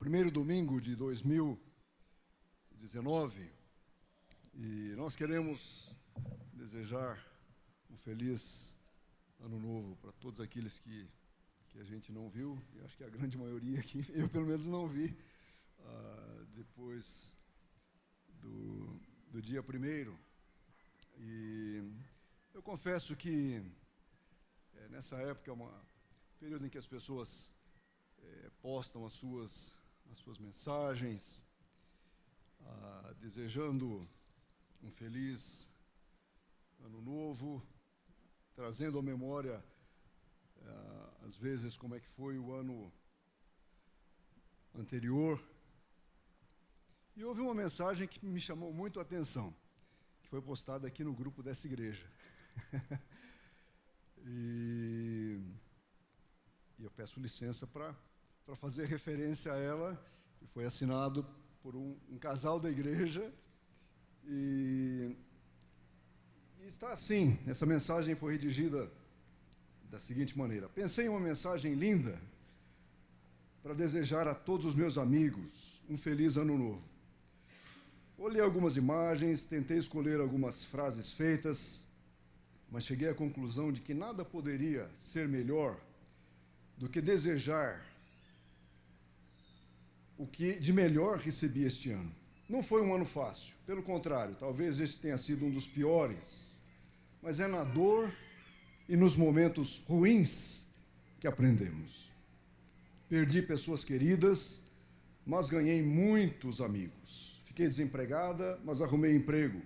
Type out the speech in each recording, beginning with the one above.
primeiro domingo de 2019 e nós queremos desejar um feliz ano novo para todos aqueles que a gente não viu, e acho que a grande maioria aqui, eu pelo menos não vi, depois do dia 1º. E eu confesso que nessa época é um período em que as pessoas postam as suas mensagens, desejando um feliz ano novo, trazendo à memória, às vezes, como é que foi o ano anterior. E houve uma mensagem que me chamou muito a atenção, que foi postada aqui no grupo dessa igreja. E eu peço licença para fazer referência a ela, que foi assinado por um casal da igreja, e está assim. Essa mensagem foi redigida da seguinte maneira: pensei em uma mensagem linda para desejar a todos os meus amigos um feliz ano novo. Olhei algumas imagens, tentei escolher algumas frases feitas, mas cheguei à conclusão de que nada poderia ser melhor do que desejar o que de melhor recebi este ano. Não foi um ano fácil, pelo contrário, talvez este tenha sido um dos piores, mas é na dor e nos momentos ruins que aprendemos. Perdi pessoas queridas, mas ganhei muitos amigos. Fiquei desempregada, mas arrumei emprego.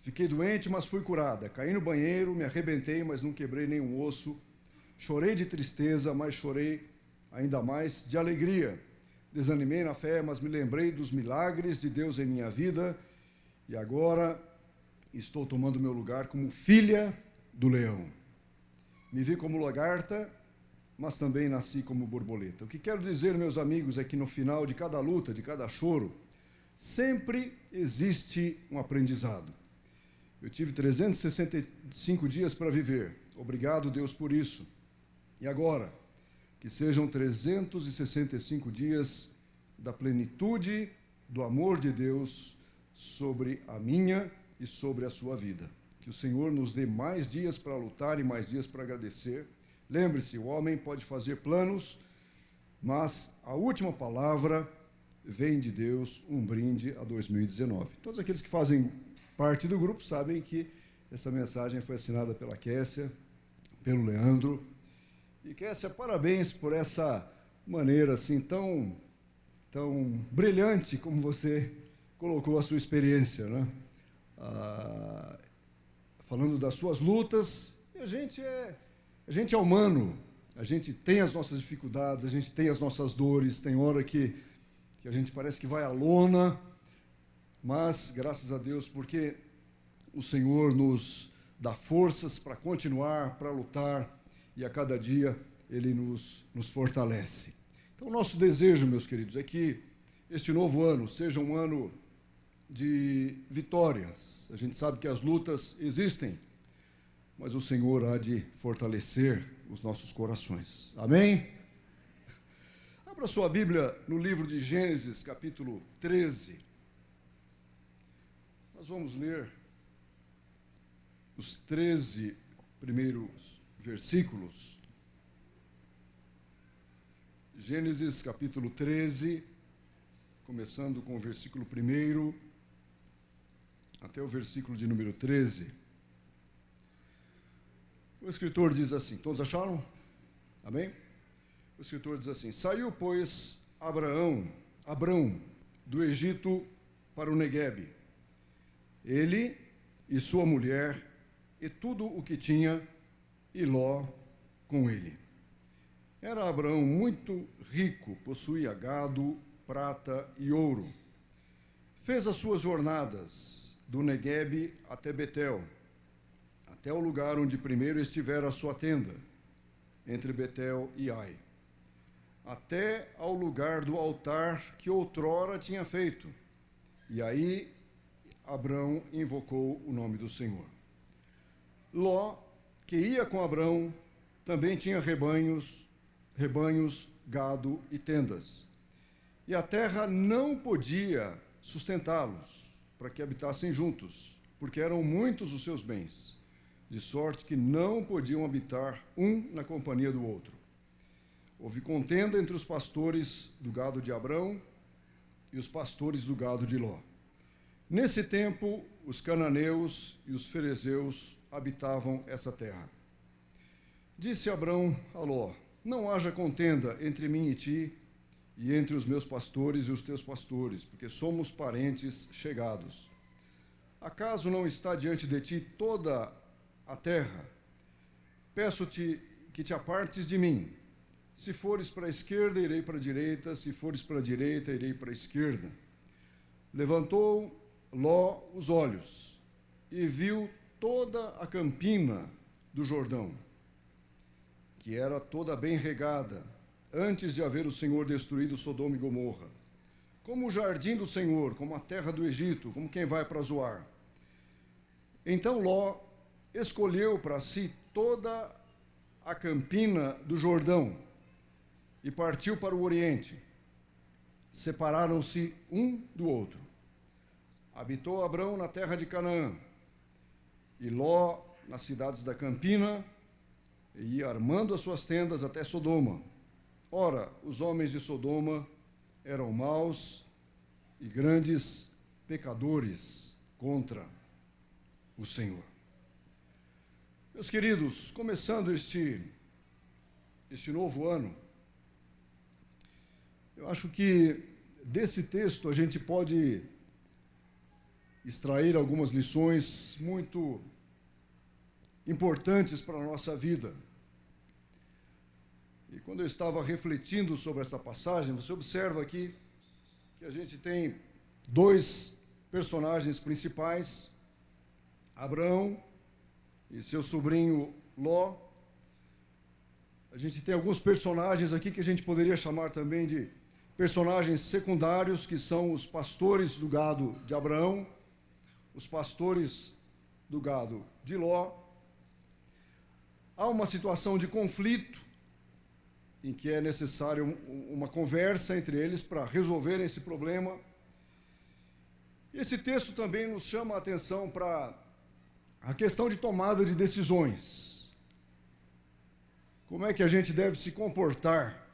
Fiquei doente, mas fui curada. Caí no banheiro, me arrebentei, mas não quebrei nenhum osso. Chorei de tristeza, mas chorei ainda mais de alegria. Desanimei na fé, mas me lembrei dos milagres de Deus em minha vida. E agora estou tomando meu lugar como filha do leão. Me vi como lagarta, mas também nasci como borboleta. O que quero dizer, meus amigos, é que no final de cada luta, de cada choro, sempre existe um aprendizado. Eu tive 365 dias para viver. Obrigado, Deus, por isso. E agora, que sejam 365 dias da plenitude do amor de Deus sobre a minha e sobre a sua vida. Que o Senhor nos dê mais dias para lutar e mais dias para agradecer. Lembre-se, o homem pode fazer planos, mas a última palavra vem de Deus, um brinde a 2019. Todos aqueles que fazem parte do grupo sabem que essa mensagem foi assinada pela Kessia, pelo Leandro. E Kessia, parabéns por essa maneira assim tão brilhante como você colocou a sua experiência, né? Falando das suas lutas. E a gente é humano, a gente tem as nossas dificuldades, a gente tem as nossas dores, tem hora que a gente parece que vai à lona, mas graças a Deus, porque o Senhor nos dá forças para continuar, para lutar, e a cada dia Ele nos fortalece. Então, o nosso desejo, meus queridos, é que este novo ano seja um ano de vitórias. A gente sabe que as lutas existem, mas o Senhor há de fortalecer os nossos corações. Amém? Abra sua Bíblia no livro de Gênesis, capítulo 13. Nós vamos ler os 13 primeiros versículos. Gênesis, capítulo 13, começando com o versículo 1 até o versículo de número 13. O escritor diz assim, todos acharam? Amém? O escritor diz assim: saiu, pois, Abrão, do Egito para o Neguebe, ele e sua mulher, e tudo o que tinha, e Ló com ele. Era Abrão muito rico, possuía gado, prata e ouro. Fez as suas jornadas do Neguebe até Betel, até o lugar onde primeiro estivera a sua tenda, entre Betel e Ai, até ao lugar do altar que outrora tinha feito. E aí Abrão invocou o nome do Senhor. Ló, que ia com Abrão, também tinha rebanhos, gado e tendas. e a terra não podia sustentá-los, para que habitassem juntos, porque eram muitos os seus bens, de sorte que não podiam habitar um na companhia do outro. Houve contenda entre os pastores do gado de Abrão e os pastores do gado de Ló. Nesse tempo, os cananeus e os ferezeus habitavam essa terra. Disse Abrão a Ló: não haja contenda entre mim e ti, e entre os meus pastores e os teus pastores, porque somos parentes chegados. Acaso não está diante de ti toda a terra? Peço-te que te apartes de mim. Se fores para a esquerda, irei para a direita, se fores para a direita, irei para a esquerda. Levantou Ló os olhos e viu toda a campina do Jordão, que era toda bem regada, antes de haver o Senhor destruído Sodoma e Gomorra, como o jardim do Senhor, como a terra do Egito, como quem vai para Zoar. Então Ló escolheu para si toda a campina do Jordão e partiu para o oriente. Separaram-se um do outro. Habitou Abrão na terra de Canaã, e Ló nas cidades da campina, e ia armando as suas tendas até Sodoma. Ora, os homens de Sodoma eram maus e grandes pecadores contra o Senhor. Meus queridos, começando este novo ano, eu acho que desse texto a gente pode extrair algumas lições muito importantes para a nossa vida. E quando eu estava refletindo sobre essa passagem, você observa aqui que a gente tem dois personagens principais, Abrão e seu sobrinho Ló. A gente tem alguns personagens aqui que a gente poderia chamar também de personagens secundários, que são os pastores do gado de Abraão, os pastores do gado de Ló. Há uma situação de conflito em que é necessária uma conversa entre eles para resolver esse problema. Esse texto também nos chama a atenção para a questão de tomada de decisões. Como é que a gente deve se comportar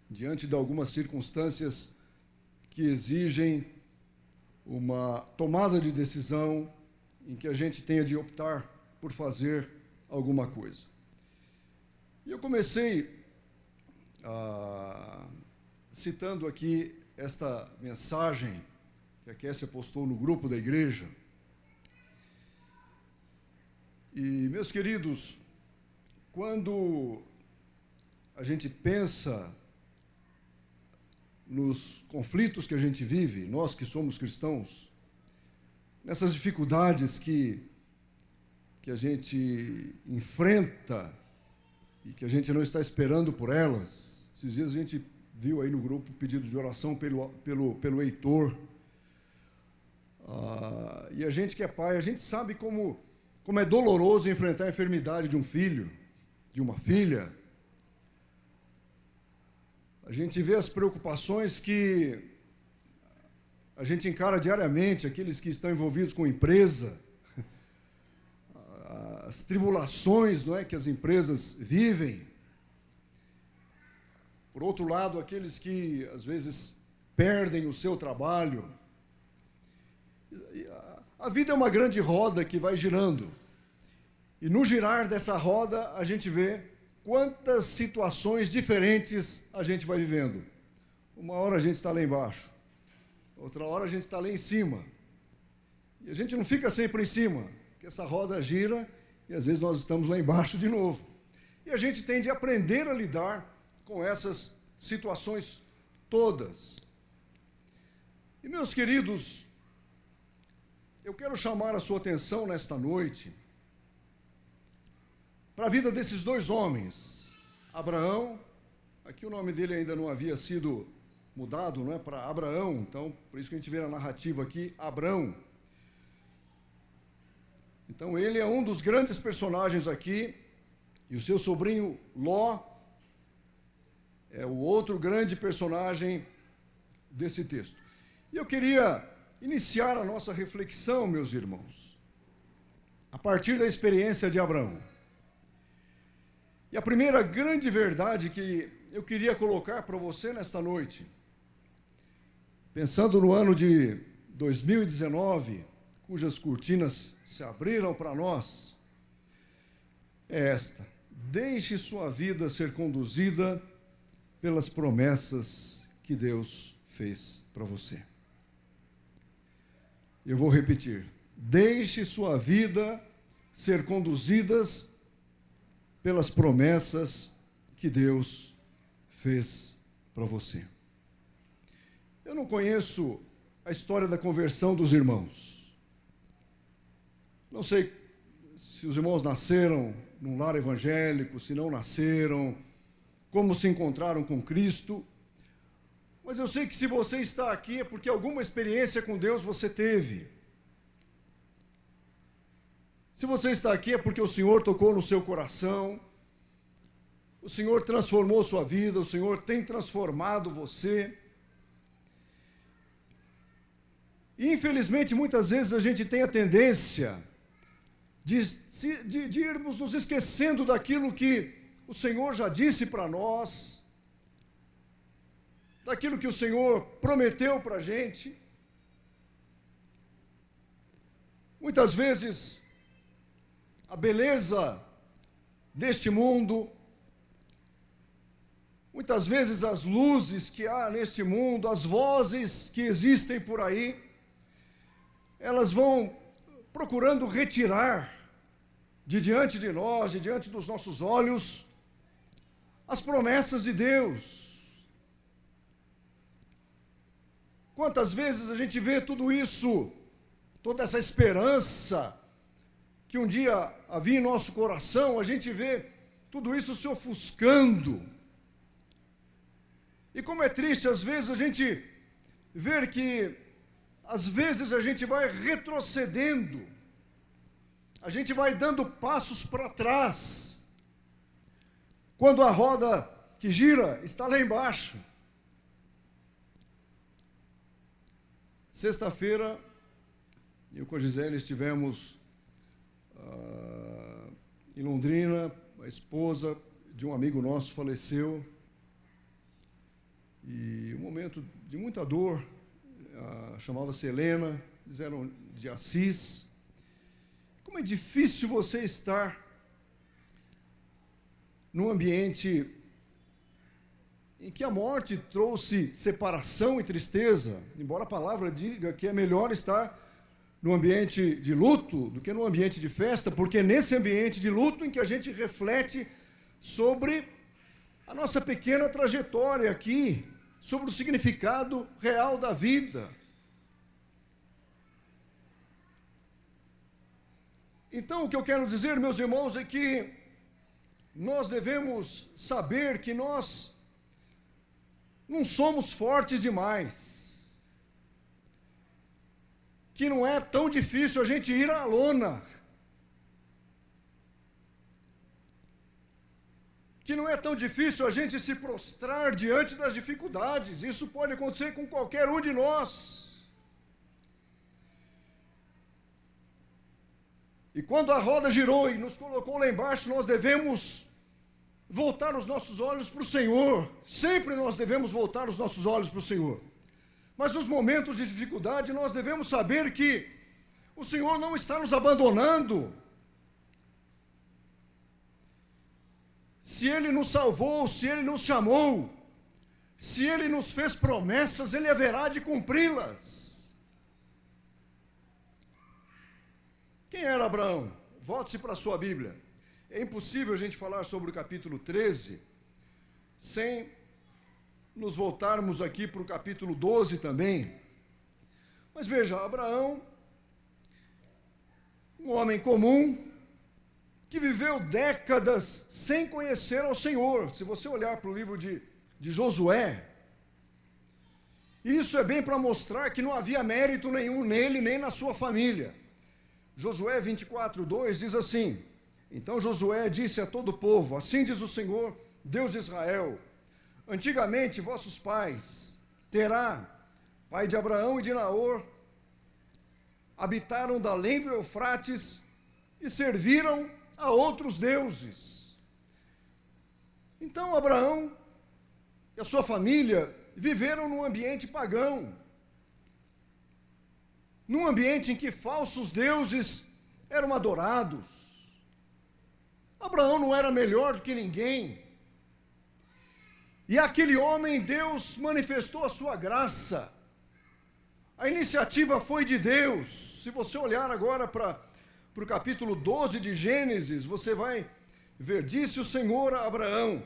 diante de algumas circunstâncias que exigem uma tomada de decisão em que a gente tenha de optar por fazer alguma coisa. E eu comecei citando aqui esta mensagem que a Kessia postou no grupo da igreja. E, meus queridos, quando a gente pensa nos conflitos que a gente vive, nós que somos cristãos, nessas dificuldades que a gente enfrenta e que a gente não está esperando por elas. Esses dias a gente viu aí no grupo pedido de oração pelo Heitor. E a gente que é pai, a gente sabe como é doloroso enfrentar a enfermidade de um filho, de uma filha. A gente vê as preocupações que a gente encara diariamente, aqueles que estão envolvidos com empresa, as tribulações, não é, que as empresas vivem. Por outro lado, aqueles que, às vezes, perdem o seu trabalho. A vida é uma grande roda que vai girando. E no girar dessa roda, a gente vê quantas situações diferentes a gente vai vivendo. Uma hora a gente está lá embaixo, outra hora a gente está lá em cima. E a gente não fica sempre em cima, porque essa roda gira e às vezes nós estamos lá embaixo de novo. E a gente tem de aprender a lidar com essas situações todas. E, meus queridos, eu quero chamar a sua atenção nesta noite para a vida desses dois homens. Abraão, aqui o nome dele ainda não havia sido mudado, não é, para Abraão, então por isso que a gente vê na narrativa aqui, Abrão. Então ele é um dos grandes personagens aqui, e o seu sobrinho Ló é o outro grande personagem desse texto. E eu queria iniciar a nossa reflexão, meus irmãos, a partir da experiência de Abraão. E a primeira grande verdade que eu queria colocar para você nesta noite, pensando no ano de 2019, cujas cortinas se abriram para nós, é esta: deixe sua vida ser conduzida pelas promessas que Deus fez para você. Eu vou repetir: deixe sua vida ser conduzidas pelas promessas que Deus fez para você. Eu não conheço a história da conversão dos irmãos. Não sei se os irmãos nasceram num lar evangélico, se não nasceram, como se encontraram com Cristo. Mas eu sei que se você está aqui é porque alguma experiência com Deus você teve. Se você está aqui é porque o Senhor tocou no seu coração, o Senhor transformou sua vida, o Senhor tem transformado você. E, infelizmente, muitas vezes a gente tem a tendência de irmos nos esquecendo daquilo que o Senhor já disse para nós, daquilo que o Senhor prometeu para a gente. Muitas vezes, a beleza deste mundo, muitas vezes as luzes que há neste mundo, as vozes que existem por aí, elas vão procurando retirar de diante de nós, de diante dos nossos olhos, as promessas de Deus. Quantas vezes a gente vê tudo isso, toda essa esperança que um dia havia em nosso coração, a gente vê tudo isso se ofuscando. E como é triste, às vezes, a gente ver que, às vezes, a gente vai retrocedendo, a gente vai dando passos para trás, quando a roda que gira está lá embaixo. Sexta-feira, eu com a Gisele estivemos em Londrina. A esposa de um amigo nosso faleceu, e um momento de muita dor. Chamava-se Helena, eles eram de Assis. Como é difícil você estar num ambiente em que a morte trouxe separação e tristeza, embora a palavra diga que é melhor estar no ambiente de luto do que no ambiente de festa, porque é nesse ambiente de luto em que a gente reflete sobre a nossa pequena trajetória aqui, sobre o significado real da vida. Então, o que eu quero dizer, meus irmãos, é que nós devemos saber que nós não somos fortes demais, que não é tão difícil a gente ir à lona, que não é tão difícil a gente se prostrar diante das dificuldades. Isso pode acontecer com qualquer um de nós. E quando a roda girou e nos colocou lá embaixo, nós devemos voltar os nossos olhos para o Senhor. Sempre nós devemos voltar os nossos olhos para o Senhor. Mas nos momentos de dificuldade, nós devemos saber que o Senhor não está nos abandonando. Se Ele nos salvou, se Ele nos chamou, se Ele nos fez promessas, Ele haverá de cumpri-las. Quem era Abraão? Volte-se para a sua Bíblia. É impossível a gente falar sobre o capítulo 13 sem nos voltarmos aqui para o capítulo 12 também. Mas veja, Abraão, um homem comum, que viveu décadas sem conhecer ao Senhor. Se você olhar para o livro de Josué, isso é bem para mostrar que não havia mérito nenhum nele, nem na sua família. Josué 24:2 diz assim: então Josué disse a todo o povo: assim diz o Senhor, Deus de Israel, antigamente vossos pais, Terá pai de Abraão e de Naor, habitaram da além do Eufrates e serviram a outros deuses. Então Abraão e a sua família viveram num ambiente pagão, num ambiente em que falsos deuses eram adorados. Abraão não era melhor do que ninguém. E aquele homem, Deus manifestou a sua graça. A iniciativa foi de Deus. Se você olhar agora para o capítulo 12 de Gênesis, você vai ver: disse o Senhor a Abraão: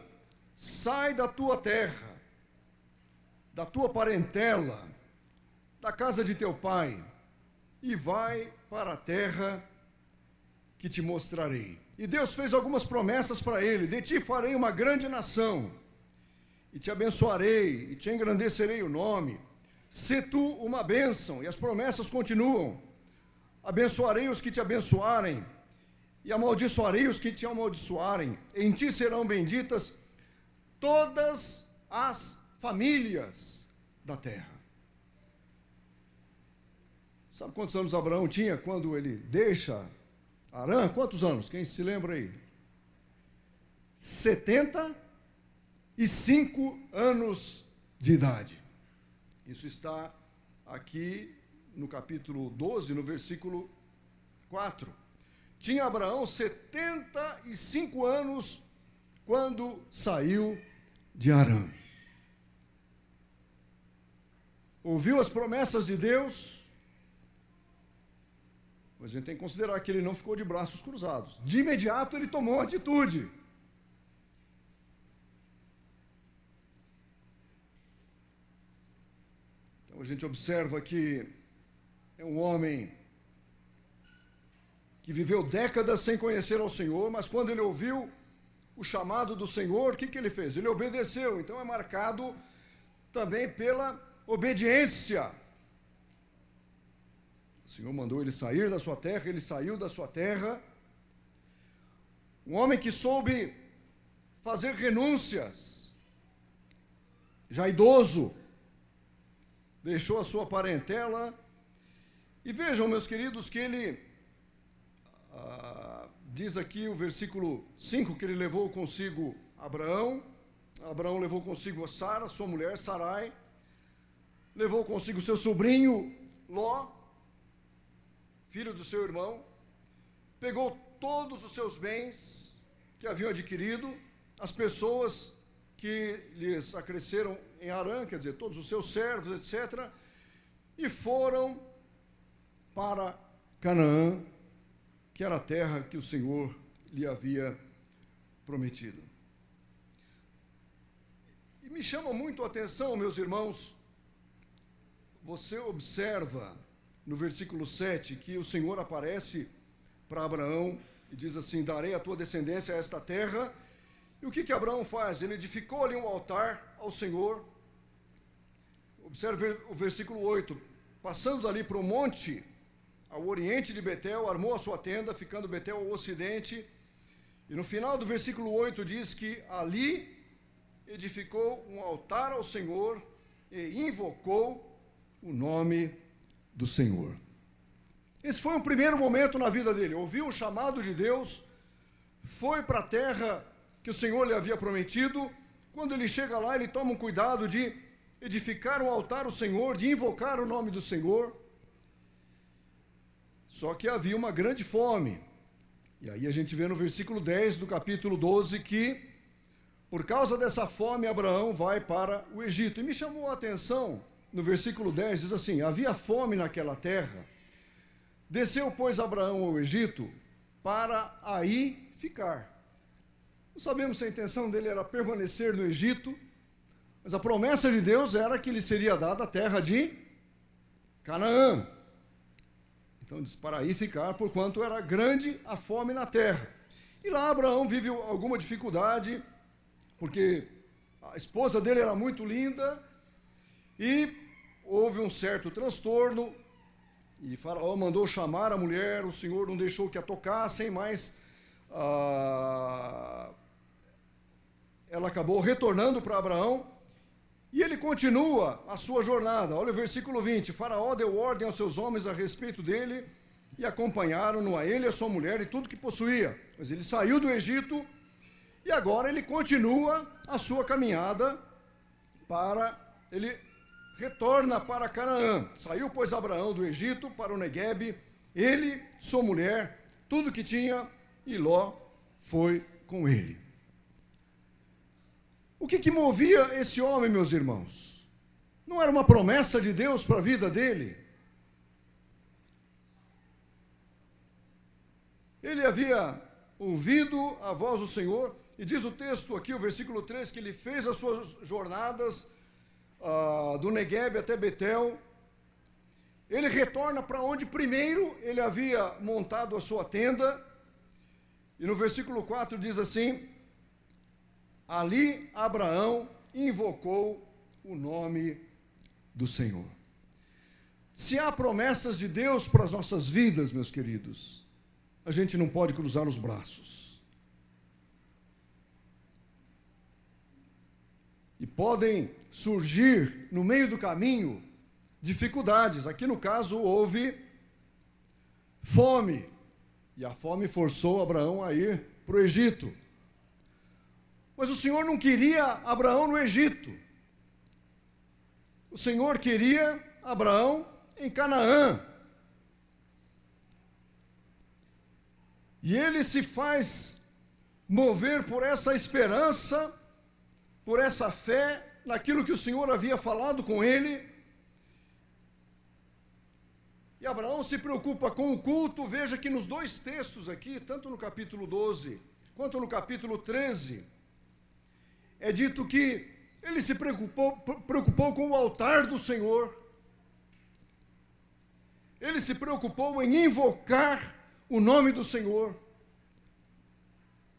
sai da tua terra, da tua parentela, da casa de teu pai, e vai para a terra que te mostrarei. E Deus fez algumas promessas para ele: de ti farei uma grande nação, e te abençoarei, e te engrandecerei o nome. Sê tu uma bênção. E as promessas continuam: abençoarei os que te abençoarem, e amaldiçoarei os que te amaldiçoarem. Em ti serão benditas todas as famílias da terra. Sabe quantos anos Abraão tinha quando ele deixa Harã? Quantos anos? Quem se lembra aí? 75 anos de idade. Isso está aqui no capítulo 12, no versículo 4. Tinha Abraão 75 anos quando saiu de Harã. Ouviu as promessas de Deus, mas a gente tem que considerar que ele não ficou de braços cruzados. De imediato ele tomou atitude. Então a gente observa que é um homem que viveu décadas sem conhecer ao Senhor, mas quando ele ouviu o chamado do Senhor, o que ele fez? Ele obedeceu. Então é marcado também pela obediência. O Senhor mandou ele sair da sua terra, ele saiu da sua terra. Um homem que soube fazer renúncias, já idoso, deixou a sua parentela. E vejam, meus queridos, que ele, diz aqui o versículo 5, que ele levou consigo Abraão. Abraão levou consigo a Sara, sua mulher, Sarai. Levou consigo seu sobrinho, Ló, filho do seu irmão. Pegou todos os seus bens que haviam adquirido, as pessoas que lhes acresceram em Harã, quer dizer, todos os seus servos, etc., e foram para Canaã, que era a terra que o Senhor lhe havia prometido. E me chama muito a atenção, meus irmãos, você observa no versículo 7 que o Senhor aparece para Abraão e diz assim: darei a tua descendência a esta terra. E o que Abraão faz? Ele edificou ali um altar ao Senhor. Observe o versículo 8. Passando dali para o monte, ao oriente de Betel, armou a sua tenda, ficando Betel ao ocidente. E no final do versículo 8 diz que ali edificou um altar ao Senhor e invocou o nome do Senhor. Esse foi um primeiro momento na vida dele. Ouviu o chamado de Deus, foi para a terra que o Senhor lhe havia prometido. Quando ele chega lá, ele toma um cuidado de edificar um altar ao Senhor, de invocar o nome do Senhor. Só que havia uma grande fome. E aí a gente vê no versículo 10 do capítulo 12 que, por causa dessa fome, Abraão vai para o Egito. E me chamou a atenção, no versículo 10, diz assim: havia fome naquela terra. Desceu, pois, Abraão ao Egito para aí ficar. Não sabemos se a intenção dele era permanecer no Egito, mas a promessa de Deus era que lhe seria dada a terra de Canaã. Então diz: para aí ficar, porquanto era grande a fome na terra. E lá Abraão vive alguma dificuldade, porque a esposa dele era muito linda, e houve um certo transtorno, e Faraó mandou chamar a mulher, o Senhor não deixou que a tocassem, mas ela acabou retornando para Abraão, E ele continua a sua jornada. Olha o versículo 20. Faraó deu ordem aos seus homens a respeito dele e acompanharam-no a ele, a sua mulher e tudo que possuía. Mas ele saiu do Egito e agora ele continua a sua caminhada ele retorna para Canaã. Saiu, pois, Abraão do Egito para o Neguebe, ele, sua mulher, tudo que tinha, e Ló foi com ele. O que movia esse homem, meus irmãos? Não era uma promessa de Deus para a vida dele? Ele havia ouvido a voz do Senhor, e diz o texto aqui, o versículo 3, que ele fez as suas jornadas do Neguebe até Betel. Ele retorna para onde primeiro ele havia montado a sua tenda, e no versículo 4 diz assim: ali Abraão invocou o nome do Senhor. Se há promessas de Deus para as nossas vidas, meus queridos, a gente não pode cruzar os braços. E podem surgir no meio do caminho dificuldades. Aqui no caso houve fome, e a fome forçou Abraão a ir para o Egito. Mas o Senhor não queria Abraão no Egito. O Senhor queria Abraão em Canaã. E ele se faz mover por essa esperança, por essa fé, naquilo que o Senhor havia falado com ele. E Abraão se preocupa com o culto. Veja que nos dois textos aqui, tanto no capítulo 12, quanto no capítulo 13, é dito que ele se preocupou com o altar do Senhor. Ele se preocupou em invocar o nome do Senhor,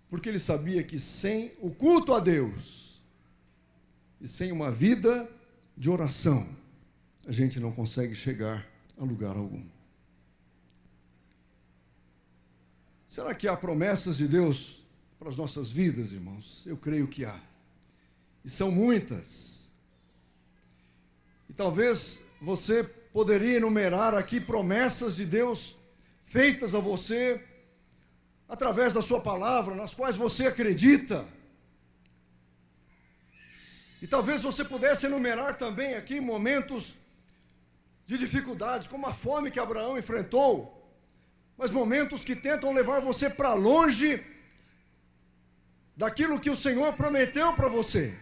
porque ele sabia que sem o culto a Deus e sem uma vida de oração, a gente não consegue chegar a lugar algum. Será que há promessas de Deus para as nossas vidas, irmãos? Eu creio que há. E são muitas. E talvez você poderia enumerar aqui promessas de Deus feitas a você através da sua palavra, nas quais você acredita. E talvez você pudesse enumerar também aqui momentos de dificuldades, como a fome que Abraão enfrentou, mas momentos que tentam levar você para longe daquilo que o Senhor prometeu para você.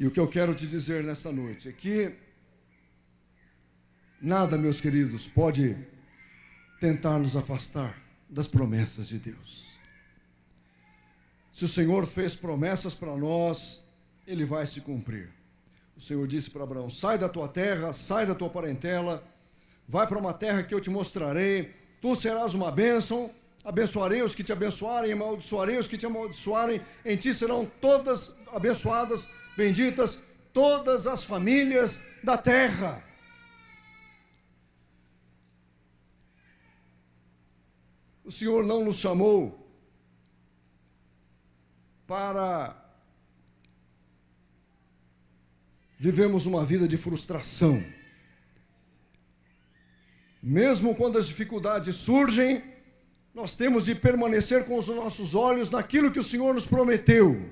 E o que eu quero te dizer nesta noite é que nada, meus queridos, pode tentar nos afastar das promessas de Deus. Se o Senhor fez promessas para nós, Ele vai se cumprir. O Senhor disse para Abraão: sai da tua terra, sai da tua parentela, vai para uma terra que eu te mostrarei, tu serás uma bênção, abençoarei os que te abençoarem, amaldiçoarei os que te amaldiçoarem, em ti serão todas abençoadas, benditas, todas as famílias da terra. O Senhor não nos chamou para vivermos uma vida de frustração. Mesmo quando as dificuldades surgem, nós temos de permanecer com os nossos olhos naquilo que o Senhor nos prometeu.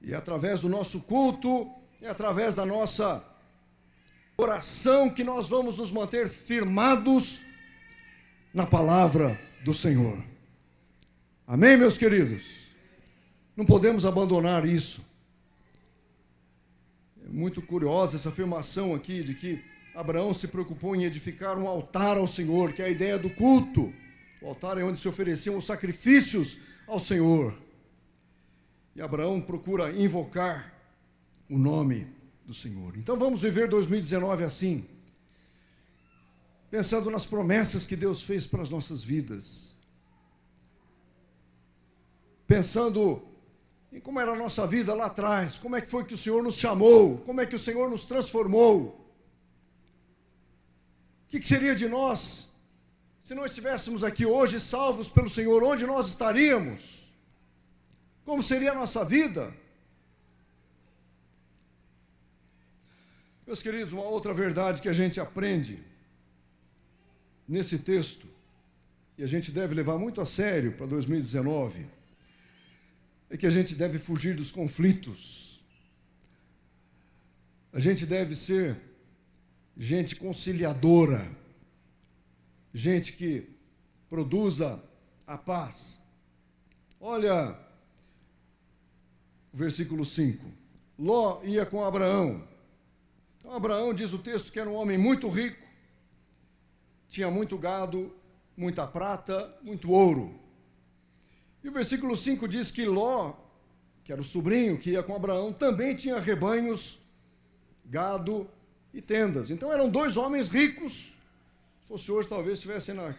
E através do nosso culto, é através da nossa oração que nós vamos nos manter firmados na palavra do Senhor. Amém, meus queridos? Não podemos abandonar isso. É muito curiosa essa afirmação aqui de que Abraão se preocupou em edificar um altar ao Senhor, que é a ideia do culto. O altar é onde se ofereciam os sacrifícios ao Senhor. E Abraão procura invocar o nome do Senhor. Então vamos viver 2019 assim, pensando nas promessas que Deus fez para as nossas vidas, pensando em como era a nossa vida lá atrás, como é que foi que o Senhor nos chamou, como é que o Senhor nos transformou. O que seria de nós Se não estivéssemos aqui hoje, salvos pelo Senhor, onde nós estaríamos? Como seria a nossa vida? Meus queridos, uma outra verdade que a gente aprende nesse texto, e a gente deve levar muito a sério para 2019, é que a gente deve fugir dos conflitos. A gente deve ser gente conciliadora, gente que produza a paz. Olha o versículo 5. Ló ia com Abraão. Então, Abraão, diz o texto, que era um homem muito rico, tinha muito gado, muita prata, muito ouro. E o versículo 5 diz que Ló, que era o sobrinho que ia com Abraão, também tinha rebanhos, gado e tendas. Então eram dois homens ricos. Se fosse hoje, talvez estivessem na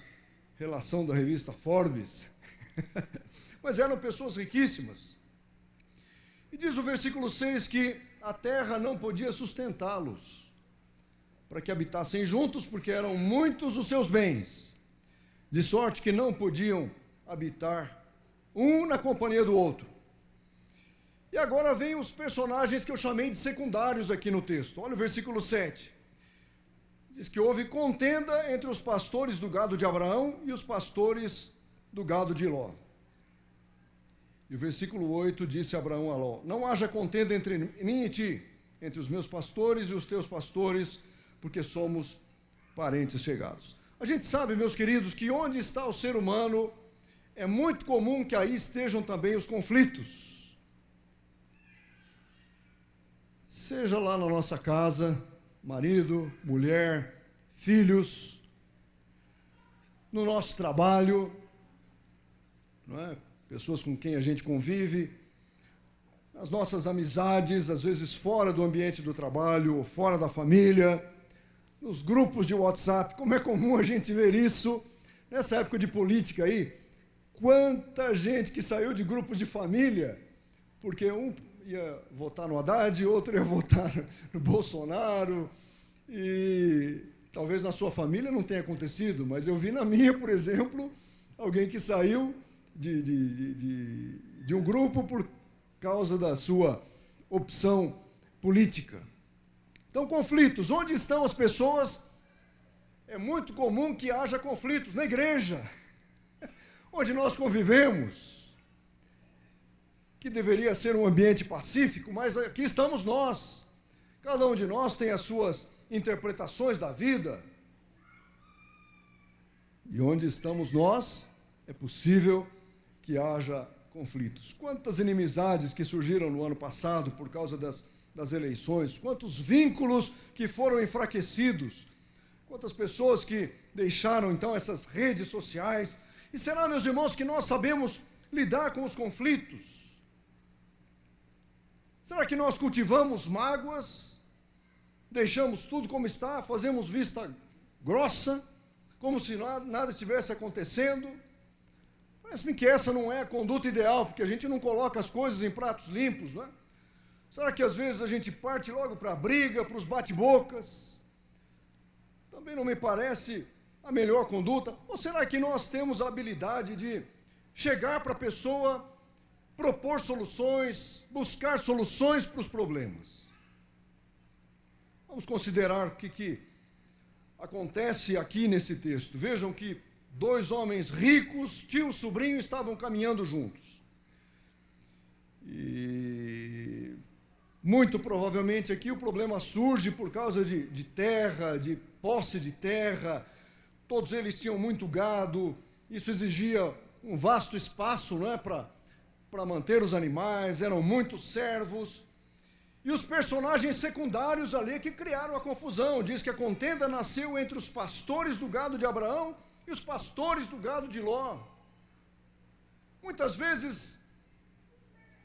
relação da revista Forbes. Mas eram pessoas riquíssimas. E diz o versículo 6 que a terra não podia sustentá-los, para que habitassem juntos, porque eram muitos os seus bens, de sorte que não podiam habitar um na companhia do outro. E agora vem os personagens que eu chamei de secundários aqui no texto. Olha o versículo 7. Diz que houve contenda entre os pastores do gado de Abraão e os pastores do gado de Ló. E o versículo 8 disse Abraão a Ló: não haja contenda entre mim e ti, entre os meus pastores e os teus pastores, porque somos parentes chegados. A gente sabe, meus queridos, que onde está o ser humano, é muito comum que aí estejam também os conflitos. Seja lá na nossa casa, marido, mulher, filhos, no nosso trabalho, não é? Pessoas com quem a gente convive, nas nossas amizades, às vezes fora do ambiente do trabalho, ou fora da família, nos grupos de WhatsApp, como é comum a gente ver isso, nessa época de política aí, quanta gente que saiu de grupos de família, porque um ia votar no Haddad, outro ia votar no Bolsonaro, e talvez na sua família não tenha acontecido, mas eu vi na minha, por exemplo, alguém que saiu de um grupo por causa da sua opção política. Então, conflitos. Onde estão as pessoas? É muito comum que haja conflitos na igreja, onde nós convivemos, que deveria ser um ambiente pacífico, mas aqui estamos nós. Cada um de nós tem as suas interpretações da vida. E onde estamos nós, é possível que haja conflitos. Quantas inimizades que surgiram no ano passado por causa das eleições, quantos vínculos que foram enfraquecidos, quantas pessoas que deixaram, então, essas redes sociais. E será, meus irmãos, que nós sabemos lidar com os conflitos? Será que nós cultivamos mágoas, deixamos tudo como está, fazemos vista grossa, como se nada estivesse acontecendo? Parece-me que essa não é a conduta ideal, porque a gente não coloca as coisas em pratos limpos, não é? Será que às vezes a gente parte logo para a briga, para os bate-bocas? Também não me parece a melhor conduta. Ou será que nós temos a habilidade de chegar para a pessoa, propor soluções, buscar soluções para os problemas? Vamos considerar o que acontece aqui nesse texto. Vejam que dois homens ricos, tio e sobrinho, estavam caminhando juntos. E muito provavelmente aqui o problema surge por causa de terra, de posse de terra. Todos eles tinham muito gado, isso exigia um vasto espaço, não é, para manter os animais, eram muitos servos. E os personagens secundários ali que criaram a confusão. Diz que a contenda nasceu entre os pastores do gado de Abraão e os pastores do gado de Ló. Muitas vezes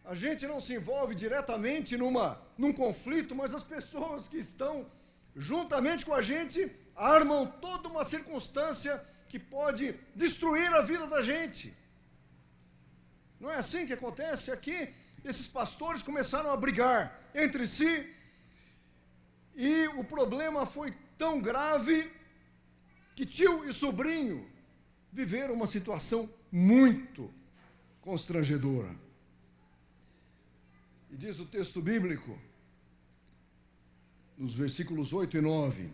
a gente não se envolve diretamente num conflito, mas as pessoas que estão juntamente com a gente armam toda uma circunstância que pode destruir a vida da gente. Não é assim que acontece aqui? Esses pastores começaram a brigar entre si e o problema foi tão grave que tio e sobrinho viveram uma situação muito constrangedora. E diz o texto bíblico, nos versículos 8 e 9,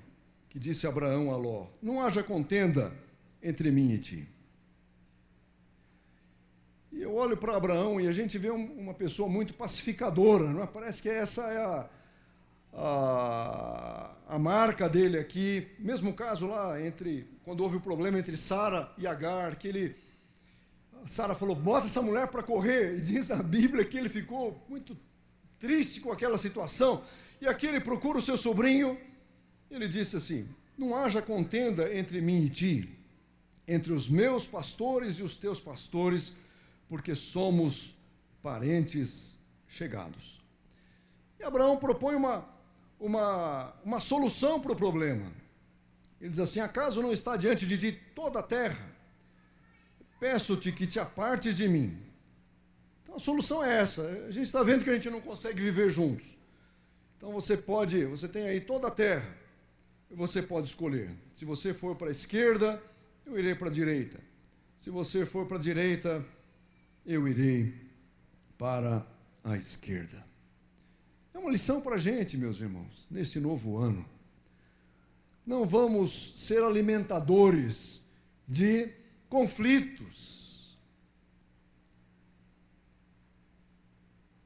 que disse Abraão a Ló: não haja contenda entre mim e ti. E eu olho para Abraão e a gente vê uma pessoa muito pacificadora, não é? Parece que essa é a marca dele aqui. Mesmo caso lá, quando houve o problema entre Sara e Agar, Sara falou: bota essa mulher para correr, e diz a Bíblia que ele ficou muito triste com aquela situação, e aqui ele procura o seu sobrinho, ele disse assim: não haja contenda entre mim e ti, entre os meus pastores e os teus pastores, porque somos parentes chegados. E Abraão propõe uma solução para o problema. Ele diz assim: acaso não está diante de ti toda a terra? Peço-te que te apartes de mim. Então a solução é essa. A gente está vendo que a gente não consegue viver juntos. Então você tem aí toda a terra, e você pode escolher. Se você for para a esquerda, eu irei para a direita. Se você for para a direita, eu irei para a esquerda. É uma lição para a gente, meus irmãos, nesse novo ano. Não vamos ser alimentadores de conflitos.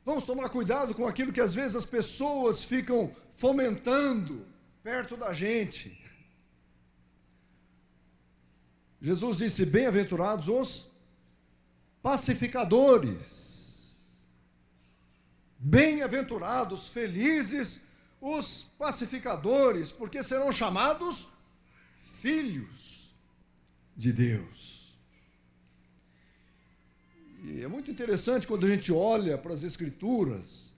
Vamos tomar cuidado com aquilo que às vezes as pessoas ficam fomentando perto da gente. Jesus disse: bem-aventurados os pacificadores. Bem-aventurados, felizes os pacificadores, porque serão chamados filhos de Deus. E é muito interessante quando a gente olha para as Escrituras,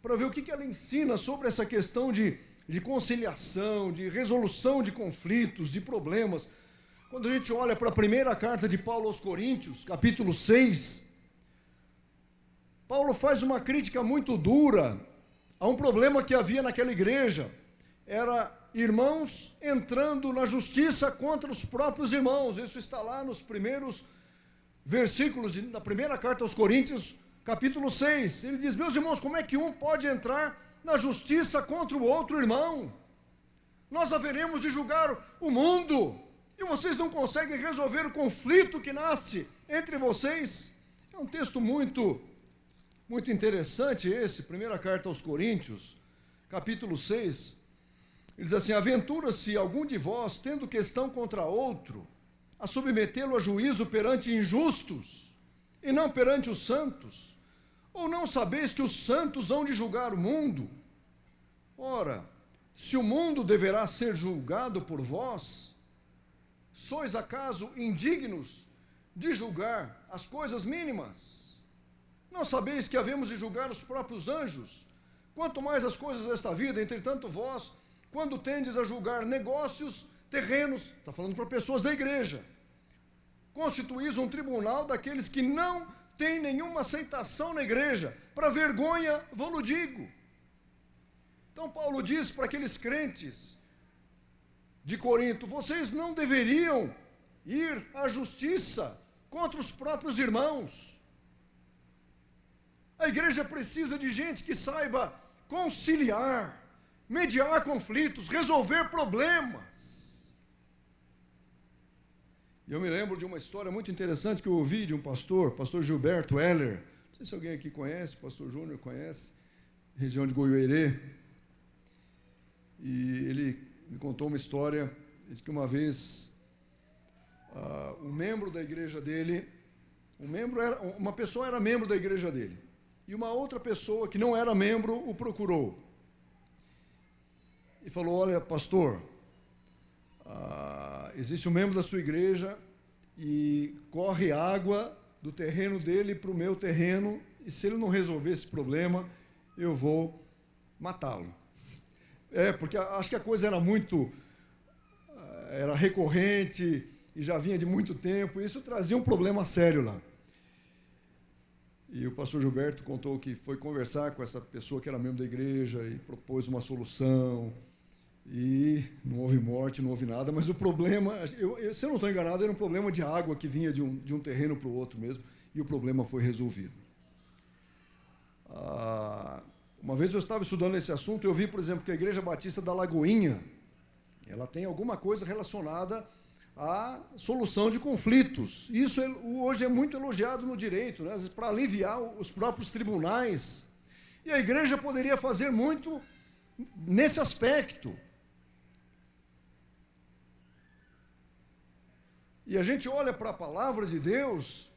para ver o que ela ensina sobre essa questão de conciliação, de resolução de conflitos, de problemas. Quando a gente olha para a primeira carta de Paulo aos Coríntios, capítulo 6, Paulo faz uma crítica muito dura a um problema que havia naquela igreja. Era irmãos entrando na justiça contra os próprios irmãos. Isso está lá nos primeiros versículos da primeira carta aos Coríntios, capítulo 6. Ele diz: meus irmãos, como é que um pode entrar na justiça contra o outro irmão? Nós haveremos de julgar o mundo, e vocês não conseguem resolver o conflito que nasce entre vocês. É um texto muito interessante esse, primeira carta aos Coríntios, capítulo 6. Ele diz assim: aventura-se algum de vós, tendo questão contra outro, a submetê-lo a juízo perante injustos, e não perante os santos? Ou não sabeis que os santos hão de julgar o mundo? Ora, se o mundo deverá ser julgado por vós, sois acaso indignos de julgar as coisas mínimas? Não sabeis que havemos de julgar os próprios anjos? Quanto mais as coisas desta vida, entretanto vós, quando tendes a julgar negócios terrenos, está falando para pessoas da igreja, constituís um tribunal daqueles que não têm nenhuma aceitação na igreja. Para vergonha vou-lo digo. Então Paulo diz para aqueles crentes de Corinto: vocês não deveriam ir à justiça contra os próprios irmãos. A igreja precisa de gente que saiba conciliar, mediar conflitos, resolver problemas. E eu me lembro de uma história muito interessante que eu ouvi de um pastor Gilberto Heller. Não sei se alguém aqui conhece, o pastor Júnior conhece, região de Goiuerê. E ele me contou uma história de que uma vez um membro da igreja dele, uma pessoa era membro da igreja dele, e uma outra pessoa que não era membro o procurou e falou: olha, pastor, existe um membro da sua igreja e corre água do terreno dele para o meu terreno, e se ele não resolver esse problema, eu vou matá-lo. Porque acho que a coisa era recorrente e já vinha de muito tempo, e isso trazia um problema sério lá. E o pastor Gilberto contou que foi conversar com essa pessoa que era membro da igreja e propôs uma solução. e não houve morte, não houve nada, mas o problema, se eu não estou enganado, era um problema de água que vinha de um terreno para o outro mesmo, e o problema foi resolvido. Uma vez eu estava estudando esse assunto, eu vi, por exemplo, que a Igreja Batista da Lagoinha, ela tem alguma coisa relacionada à solução de conflitos. Isso hoje é muito elogiado no direito, né? Às vezes, para aliviar os próprios tribunais. E a igreja poderia fazer muito nesse aspecto. E a gente olha para a palavra de Deus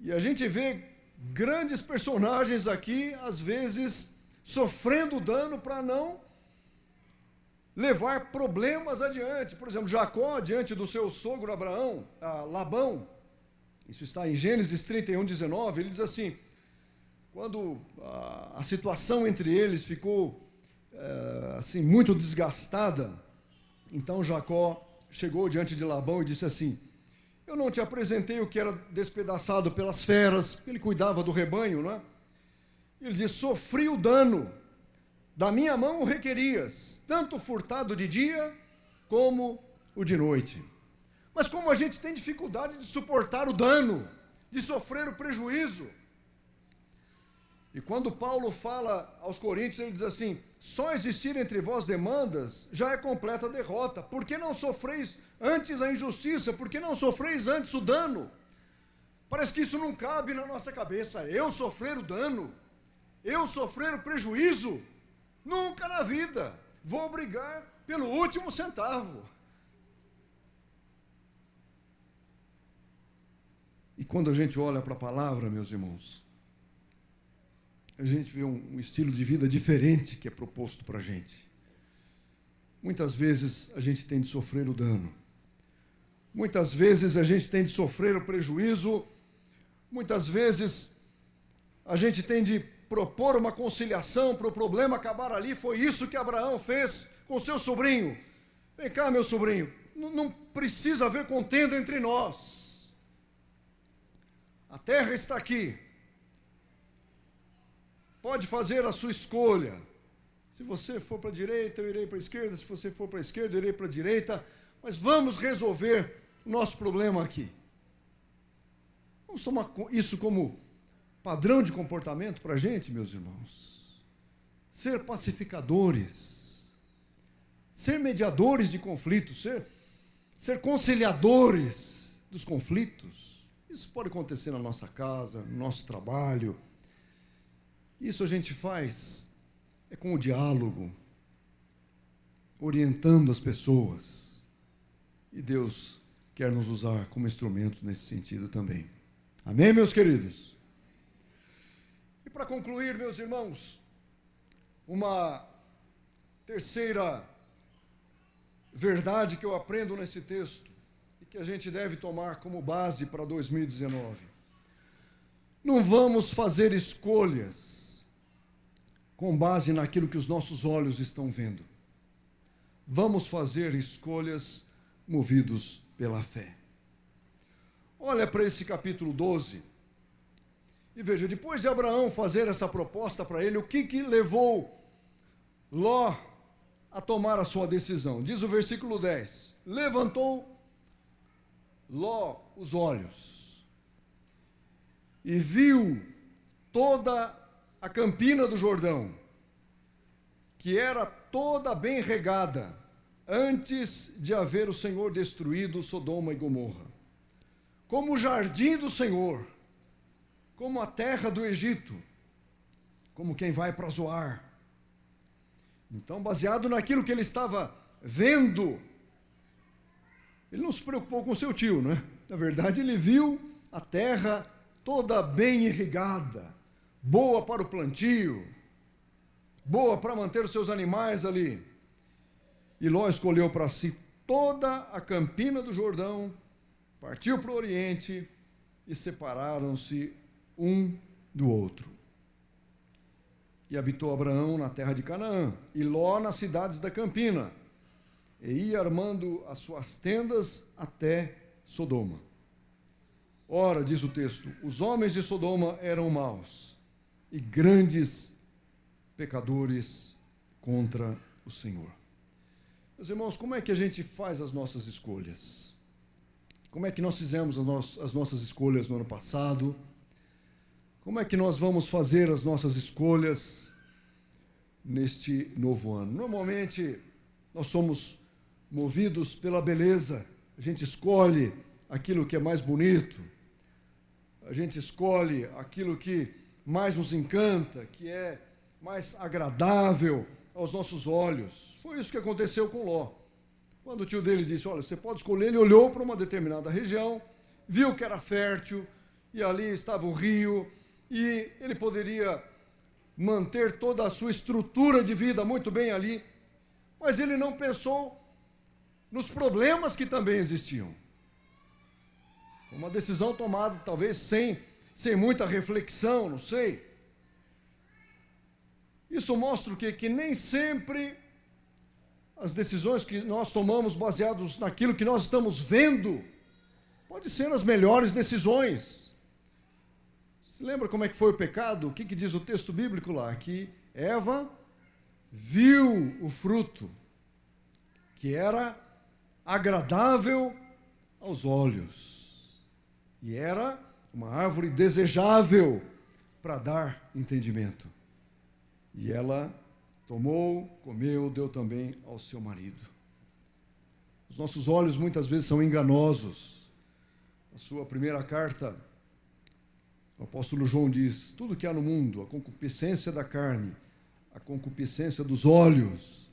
e a gente vê grandes personagens aqui, às vezes, sofrendo dano para não levar problemas adiante. Por exemplo, Jacó, diante do seu sogro Abraão, Labão, isso está em Gênesis 31, 19, ele diz assim, quando a situação entre eles ficou assim, muito desgastada, então Jacó chegou diante de Labão e disse assim, eu não te apresentei o que era despedaçado pelas feras, ele cuidava do rebanho, não é? Ele diz, sofri o dano, da minha mão o requerias, tanto furtado de dia como o de noite. Mas como a gente tem dificuldade de suportar o dano, de sofrer o prejuízo. E quando Paulo fala aos Coríntios, ele diz assim, só existir entre vós demandas já é completa derrota. Por que não sofreis antes a injustiça? Por que não sofreis antes o dano? Parece que isso não cabe na nossa cabeça. Eu sofrer o dano? Eu sofrer o prejuízo? Nunca na vida. Vou brigar pelo último centavo. E quando a gente olha para a palavra, meus irmãos, a gente vê um estilo de vida diferente que é proposto para a gente. Muitas vezes a gente tem de sofrer o dano. Muitas vezes a gente tem de sofrer o prejuízo. Muitas vezes a gente tem de propor uma conciliação para o problema acabar ali. Foi isso que Abraão fez com seu sobrinho. Vem cá, meu sobrinho, não precisa haver contenda entre nós. A terra está aqui. Pode fazer a sua escolha. Se você for para a direita, eu irei para a esquerda. Se você for para a esquerda, eu irei para a direita. Mas vamos resolver o nosso problema aqui. Vamos tomar isso como padrão de comportamento para a gente, meus irmãos. Ser pacificadores. Ser mediadores de conflitos. Ser conciliadores dos conflitos. Isso pode acontecer na nossa casa, no nosso trabalho. Isso a gente faz com o diálogo, orientando as pessoas. E Deus quer nos usar como instrumento nesse sentido também. Amém, meus queridos? E para concluir, meus irmãos, uma terceira verdade que eu aprendo nesse texto e que a gente deve tomar como base para 2019. Não vamos fazer escolhas com base naquilo que os nossos olhos estão vendo. Vamos fazer escolhas movidos pela fé. Olha para esse capítulo 12 e veja, depois de Abraão fazer essa proposta para ele, o que levou Ló a tomar a sua decisão? Diz o versículo 10, levantou Ló os olhos e viu toda a campina do Jordão, que era toda bem regada, antes de haver o Senhor destruído Sodoma e Gomorra, como o jardim do Senhor, como a terra do Egito, como quem vai para Zoar. Então, baseado naquilo que ele estava vendo, ele não se preocupou com seu tio, né? Na verdade, ele viu a terra toda bem irrigada, boa para o plantio, boa para manter os seus animais ali. E Ló escolheu para si toda a campina do Jordão, partiu para o Oriente e separaram-se um do outro. E habitou Abraão na terra de Canaã, e Ló nas cidades da campina, e ia armando as suas tendas até Sodoma. Ora, diz o texto, os homens de Sodoma eram maus, e grandes pecadores contra o Senhor. Meus irmãos, como é que a gente faz as nossas escolhas? Como é que nós fizemos as nossas escolhas no ano passado? Como é que nós vamos fazer as nossas escolhas neste novo ano? Normalmente, nós somos movidos pela beleza. A gente escolhe aquilo que é mais bonito. A gente escolhe aquilo que mais nos encanta, que é mais agradável aos nossos olhos. Foi isso que aconteceu com Ló. Quando o tio dele disse, olha, você pode escolher, ele olhou para uma determinada região, viu que era fértil, e ali estava o rio, e ele poderia manter toda a sua estrutura de vida muito bem ali, mas ele não pensou nos problemas que também existiam. Foi uma decisão tomada, talvez, sem muita reflexão, não sei. Isso mostra o quê? Que nem sempre as decisões que nós tomamos baseadas naquilo que nós estamos vendo, pode ser as melhores decisões. Você lembra como é que foi o pecado? O que diz o texto bíblico lá? Que Eva viu o fruto, que era agradável aos olhos, e era uma árvore desejável para dar entendimento. E ela tomou, comeu, deu também ao seu marido. Os nossos olhos muitas vezes são enganosos. Na sua primeira carta, o apóstolo João diz, tudo que há no mundo, a concupiscência da carne, a concupiscência dos olhos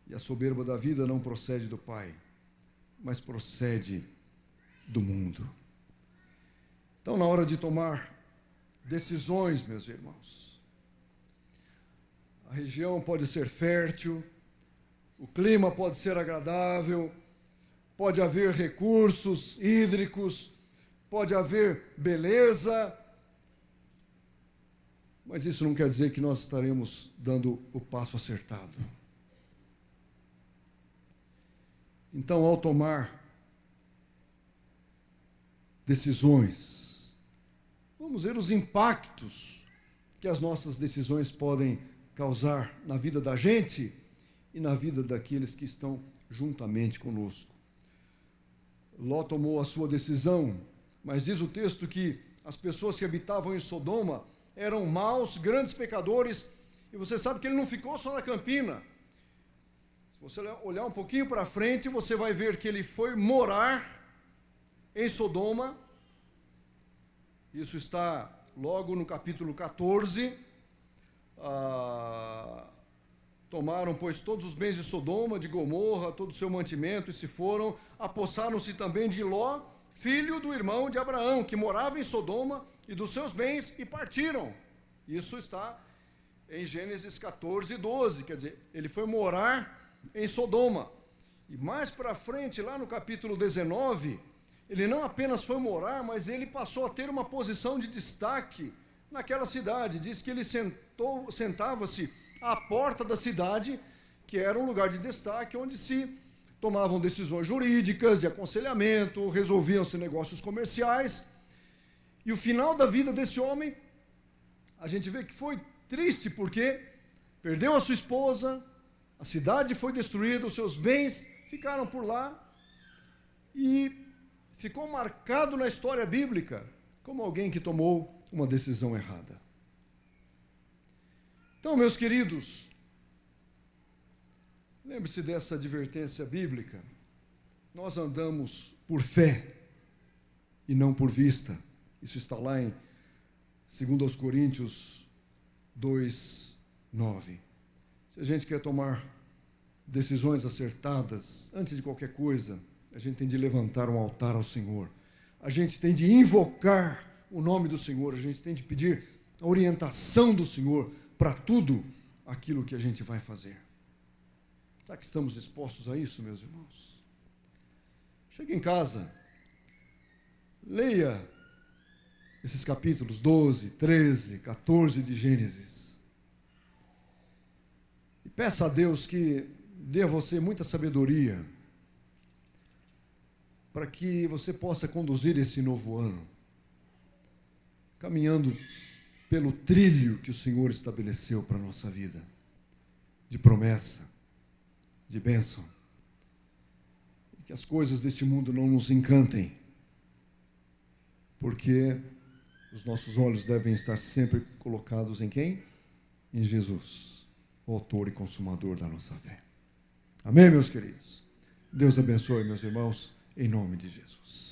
e a soberba da vida não procede do Pai, mas procede do mundo. Então, na hora de tomar decisões, meus irmãos, a região pode ser fértil, o clima pode ser agradável, pode haver recursos hídricos, pode haver beleza, mas isso não quer dizer que nós estaremos dando o passo acertado. Então, ao tomar decisões, vamos ver os impactos que as nossas decisões podem causar na vida da gente e na vida daqueles que estão juntamente conosco. Ló tomou a sua decisão, mas diz o texto que as pessoas que habitavam em Sodoma eram maus, grandes pecadores, e você sabe que ele não ficou só na campina. Se você olhar um pouquinho para frente, você vai ver que ele foi morar em Sodoma. Isso está logo no capítulo 14. Tomaram, pois, todos os bens de Sodoma, de Gomorra, todo o seu mantimento, e se foram, apossaram-se também de Ló, filho do irmão de Abraão, que morava em Sodoma, e dos seus bens, e partiram. Isso está em Gênesis 14, 12, quer dizer, ele foi morar em Sodoma. E mais para frente, lá no capítulo 19, ele não apenas foi morar, mas ele passou a ter uma posição de destaque naquela cidade. Diz que ele sentava-se à porta da cidade, que era um lugar de destaque, onde se tomavam decisões jurídicas, de aconselhamento, resolviam-se negócios comerciais. E o final da vida desse homem, a gente vê que foi triste, porque perdeu a sua esposa, a cidade foi destruída, os seus bens ficaram por lá, e ficou marcado na história bíblica como alguém que tomou uma decisão errada. Então, meus queridos, lembre-se dessa advertência bíblica. Nós andamos por fé e não por vista. Isso está lá em 2 Coríntios 2, 9. Se a gente quer tomar decisões acertadas, antes de qualquer coisa, a gente tem de levantar um altar ao Senhor. A gente tem de invocar o nome do Senhor. A gente tem de pedir a orientação do Senhor para tudo aquilo que a gente vai fazer. Será que estamos dispostos a isso, meus irmãos? Chegue em casa, leia esses capítulos 12, 13, 14 de Gênesis. E peça a Deus que dê a você muita sabedoria para que você possa conduzir esse novo ano, caminhando pelo trilho que o Senhor estabeleceu para a nossa vida, de promessa, de bênção. E que as coisas deste mundo não nos encantem, porque os nossos olhos devem estar sempre colocados em quem? Em Jesus, o autor e consumador da nossa fé. Amém, meus queridos? Deus abençoe, meus irmãos, em nome de Jesus.